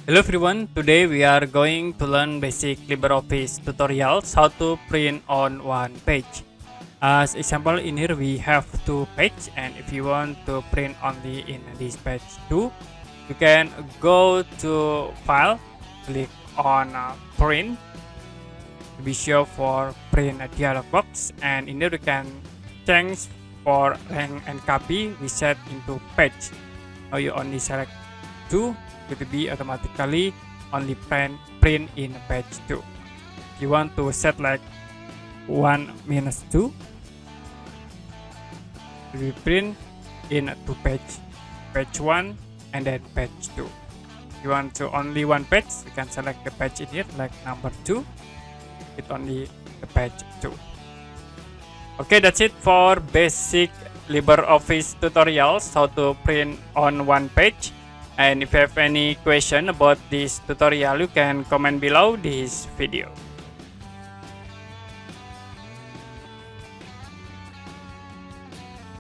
Hello everyone, today we are going to learn basic LibreOffice tutorials how to print on one page. As example, in here we have two pages, and if you want to print only in this page too, you can go to file, click on print, to be sure for print a dialog box, and in here you can change for length and copy. We set into page. Now you only select two. It will be automatically only print in page 2. You want to set like 1 minus 2, it will print in two page 1 and then page 2. You want to only one page, you can select the page in here like number 2, it only the page 2. Okay, that's it for basic LibreOffice tutorials how to print on one page. And if you have any question about this tutorial, you can comment below this video.